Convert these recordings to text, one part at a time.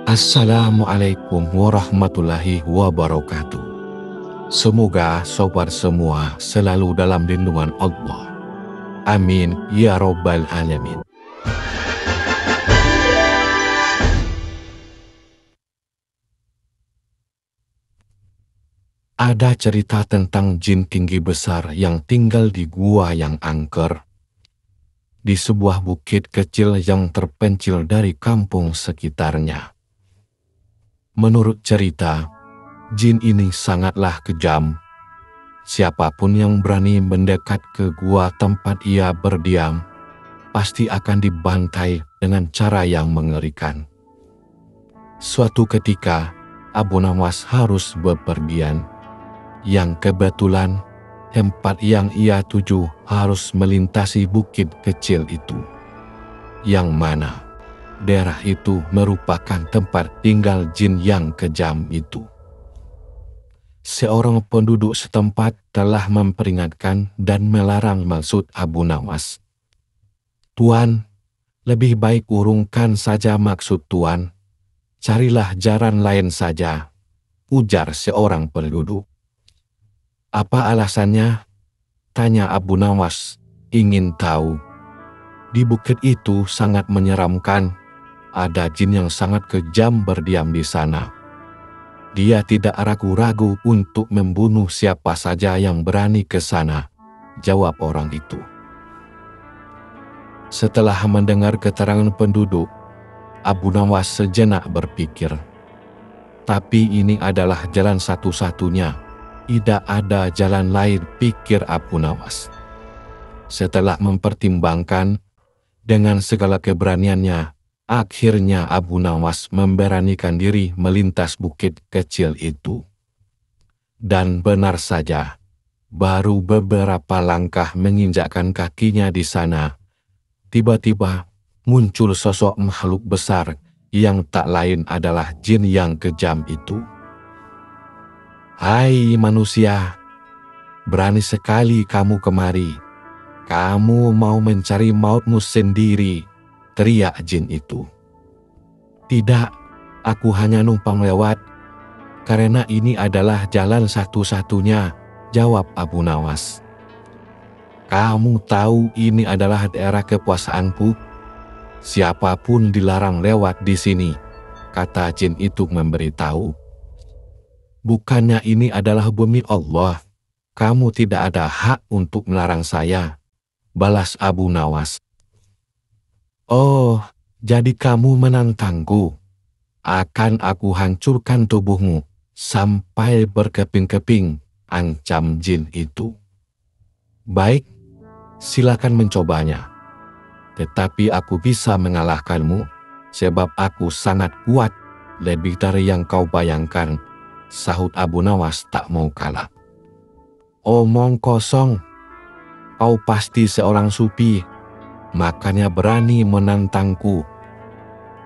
Assalamualaikum warahmatullahi wabarakatuh. Semoga sobat semua selalu dalam lindungan Allah. Amin ya Rabbal Alamin. Ada cerita tentang jin tinggi besar yang tinggal di gua yang angker, di sebuah bukit kecil yang terpencil dari kampung sekitarnya. Menurut cerita, jin ini sangatlah kejam. Siapapun yang berani mendekat ke gua tempat ia berdiam, pasti akan dibantai dengan cara yang mengerikan. Suatu ketika, Abu Nawas harus bepergian, yang kebetulan tempat yang ia tuju harus melintasi bukit kecil itu, yang mana daerah itu merupakan tempat tinggal jin yang kejam itu. Seorang penduduk setempat telah memperingatkan dan melarang maksud Abu Nawas. "Tuan, lebih baik urungkan saja maksud Tuan. Carilah jalan lain saja," ujar seorang penduduk. "Apa alasannya?" tanya Abu Nawas, ingin tahu. Di bukit itu sangat menyeramkan. Ada jin yang sangat kejam berdiam di sana. Dia tidak ragu-ragu untuk membunuh siapa saja yang berani ke sana, jawab orang itu. Setelah mendengar keterangan penduduk, Abu Nawas sejenak berpikir, tapi ini adalah jalan satu-satunya. Tidak ada jalan lain, pikir Abu Nawas. Setelah mempertimbangkan dengan segala keberaniannya, akhirnya Abu Nawas memberanikan diri melintas bukit kecil itu. Dan benar saja, baru beberapa langkah menginjakkan kakinya di sana, tiba-tiba muncul sosok makhluk besar yang tak lain adalah jin yang kejam itu. "Hai manusia, berani sekali kamu kemari. Kamu mau mencari mautmu sendiri," teriak jin itu. "Tidak, aku hanya numpang lewat, karena ini adalah jalan satu-satunya," jawab Abu Nawas. "Kamu tahu ini adalah daerah kekuasaanku. Siapapun dilarang lewat di sini," kata jin itu memberitahu. "Bukannya ini adalah bumi Allah? Kamu tidak ada hak untuk melarang saya," balas Abu Nawas. "Oh, jadi kamu menantangku? Akan aku hancurkan tubuhmu sampai berkeping-keping," ancam jin itu. "Baik, silakan mencobanya. Tetapi aku bisa mengalahkanmu, sebab aku sangat kuat, lebih dari yang kau bayangkan," sahut Abu Nawas tak mau kalah. "Omong kosong, kau pasti seorang sufi, makanya berani menantangku.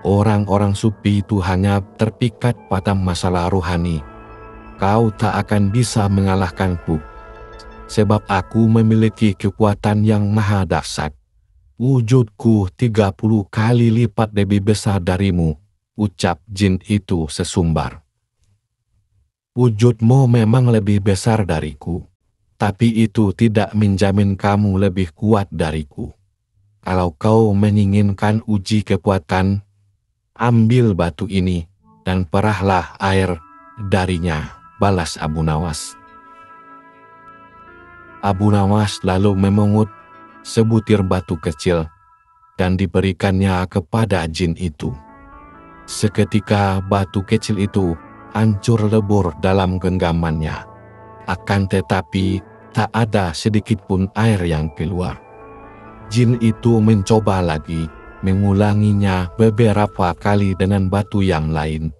Orang-orang sufi itu hanya terpikat pada masalah rohani. Kau tak akan bisa mengalahkanku, sebab aku memiliki kekuatan yang maha dahsyat. Wujudku 30 kali lipat lebih besar darimu," ucap jin itu sesumbar. "Wujudmu memang lebih besar dariku, tapi itu tidak menjamin kamu lebih kuat dariku. Kalau kau menginginkan uji kekuatan, ambil batu ini dan perahlah air darinya," balas Abu Nawas. Abu Nawas lalu memungut sebutir batu kecil dan diberikannya kepada jin itu. Seketika batu kecil itu hancur lebur dalam genggamannya. Akan tetapi tak ada sedikit pun air yang keluar. Jin itu mencoba lagi, mengulanginya beberapa kali dengan batu yang lain.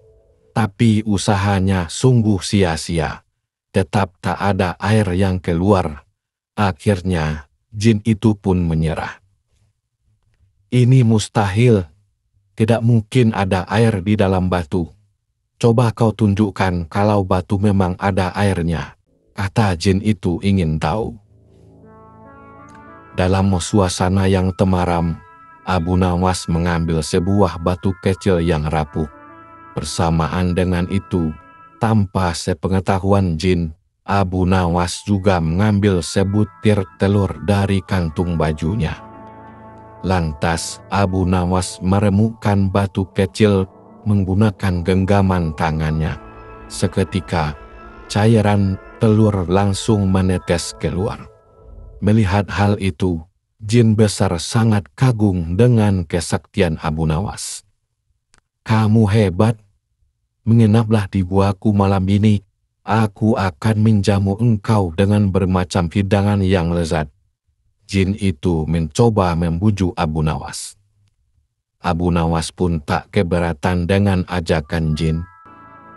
Tapi usahanya sungguh sia-sia. Tetap tak ada air yang keluar. Akhirnya jin itu pun menyerah. "Ini mustahil. Tidak mungkin ada air di dalam batu. Coba kau tunjukkan kalau batu memang ada airnya," kata jin itu ingin tahu. Dalam suasana yang temaram, Abu Nawas mengambil sebuah batu kecil yang rapuh. Bersamaan dengan itu, tanpa sepengetahuan jin, Abu Nawas juga mengambil sebutir telur dari kantung bajunya. Lantas Abu Nawas meremukkan batu kecil menggunakan genggaman tangannya. Seketika, cairan telur langsung menetes keluar. Melihat hal itu, jin besar sangat kagum dengan kesaktian Abu Nawas. "Kamu hebat. Menginaplah di guaku malam ini. Aku akan menjamu engkau dengan bermacam hidangan yang lezat." Jin itu mencoba membujuk Abu Nawas. Abu Nawas pun tak keberatan dengan ajakan jin.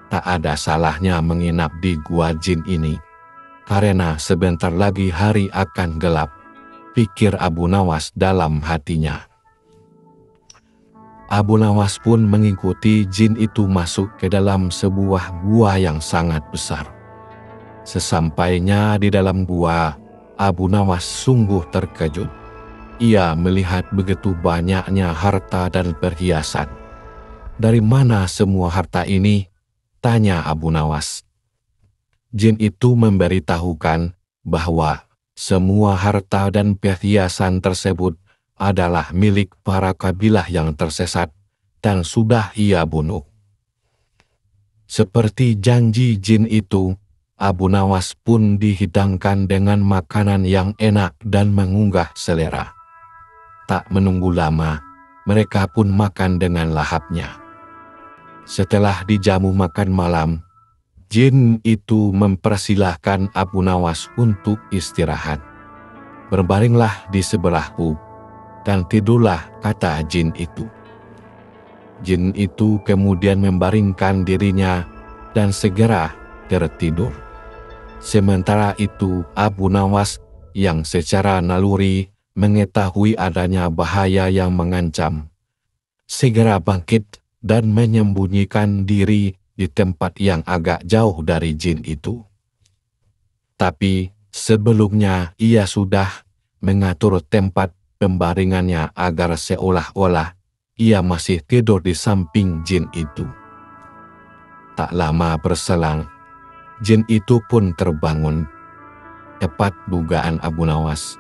Tak ada salahnya menginap di gua jin ini, karena sebentar lagi hari akan gelap, pikir Abu Nawas dalam hatinya. Abu Nawas pun mengikuti jin itu masuk ke dalam sebuah gua yang sangat besar. Sesampainya di dalam gua, Abu Nawas sungguh terkejut. Ia melihat begitu banyaknya harta dan perhiasan. "Dari mana semua harta ini?" tanya Abu Nawas. Jin itu memberitahukan bahwa semua harta dan perhiasan tersebut adalah milik para kabilah yang tersesat dan sudah ia bunuh. Seperti janji jin itu, Abu Nawas pun dihidangkan dengan makanan yang enak dan mengunggah selera. Tak menunggu lama, mereka pun makan dengan lahapnya. Setelah dijamu makan malam, jin itu mempersilahkan Abu Nawas untuk istirahat. "Berbaringlah di sebelahku dan tidurlah," kata jin itu. Jin itu kemudian membaringkan dirinya dan segera tertidur. Sementara itu Abu Nawas yang secara naluri mengetahui adanya bahaya yang mengancam, segera bangkit dan menyembunyikan diri di tempat yang agak jauh dari jin itu. Tapi sebelumnya ia sudah mengatur tempat pembaringannya agar seolah-olah ia masih tidur di samping jin itu. Tak lama berselang, jin itu pun terbangun. Tepat dugaan Abu Nawas,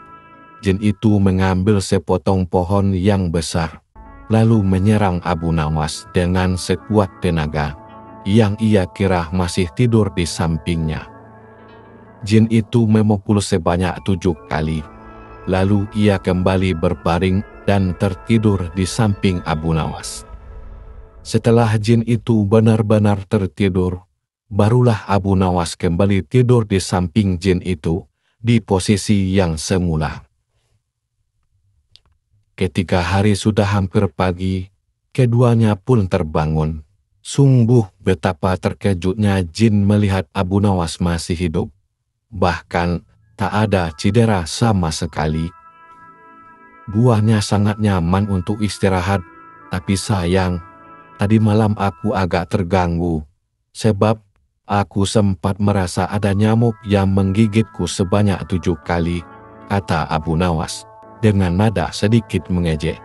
jin itu mengambil sepotong pohon yang besar, lalu menyerang Abu Nawas dengan sekuat tenaga yang ia kira masih tidur di sampingnya. Jin itu memukul sebanyak 7 kali. Lalu ia kembali berbaring dan tertidur di samping Abu Nawas. Setelah jin itu benar-benar tertidur, barulah Abu Nawas kembali tidur di samping jin itu di posisi yang semula. Ketika hari sudah hampir pagi, keduanya pun terbangun. Sungguh betapa terkejutnya jin melihat Abu Nawas masih hidup. Bahkan tak ada cedera sama sekali. "Guanya sangat nyaman untuk istirahat, tapi sayang, tadi malam aku agak terganggu, sebab aku sempat merasa ada nyamuk yang menggigitku sebanyak 7 kali, kata Abu Nawas dengan nada sedikit mengejek.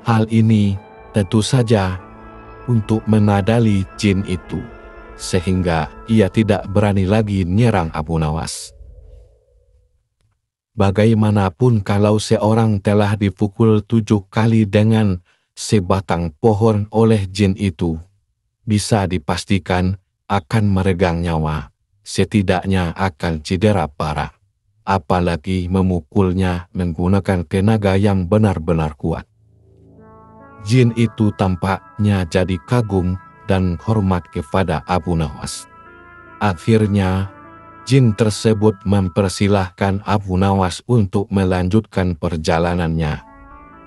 Hal ini tentu saja untuk menadali jin itu, sehingga ia tidak berani lagi menyerang Abu Nawas. Bagaimanapun kalau seorang telah dipukul 7 kali dengan sebatang pohon oleh jin itu, bisa dipastikan akan meregang nyawa, setidaknya akan cedera parah, apalagi memukulnya menggunakan tenaga yang benar-benar kuat. Jin itu tampaknya jadi kagum dan hormat kepada Abu Nawas. Akhirnya, jin tersebut mempersilahkan Abu Nawas untuk melanjutkan perjalanannya.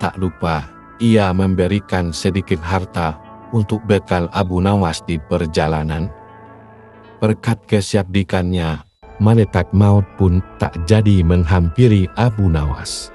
Tak lupa, ia memberikan sedikit harta untuk bekal Abu Nawas di perjalanan. Berkat kesyadikannya, malaikat maut pun tak jadi menghampiri Abu Nawas.